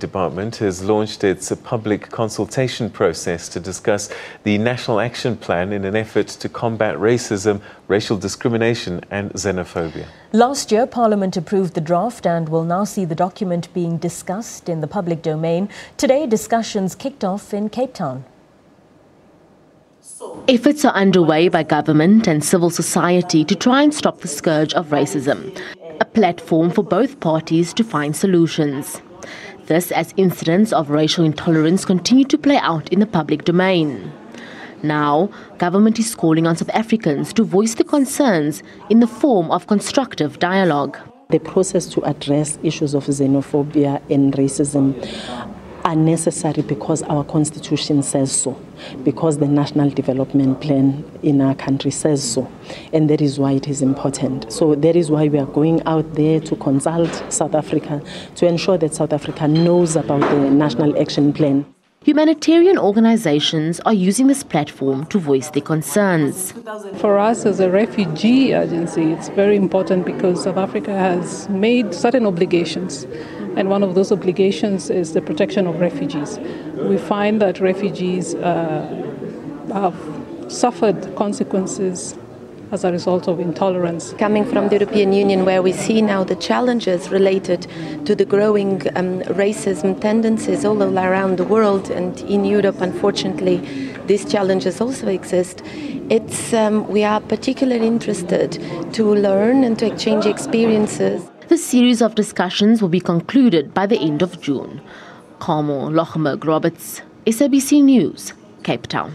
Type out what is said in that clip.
Department has launched its public consultation process to discuss the National Action Plan in an effort to combat racism, racial discrimination and xenophobia. Last year, Parliament approved the draft and will now see the document being discussed in the public domain. Today, discussions kicked off in Cape Town. Efforts are underway by government and civil society to try and stop the scourge of racism, a platform for both parties to find solutions. This as incidents of racial intolerance continue to play out in the public domain. Now, government is calling on South Africans to voice their concerns in the form of constructive dialogue. The process to address issues of xenophobia and racism are necessary because our constitution says so, because the National Development Plan in our country says so, and that is why it is important. So that is why we are going out there to consult South Africa to ensure that South Africa knows about the National Action Plan. Humanitarian organizations are using this platform to voice their concerns. For us as a refugee agency, it's very important because South Africa has made certain obligations, and one of those obligations is the protection of refugees. We find that refugees have suffered consequences as a result of intolerance. Coming from the European Union, where we see now the challenges related to the growing racism tendencies all around the world, and in Europe, unfortunately, these challenges also exist. We are particularly interested to learn and to exchange experiences. The series of discussions will be concluded by the end of June. Carmel Lochmerg Roberts, SABC News, Cape Town.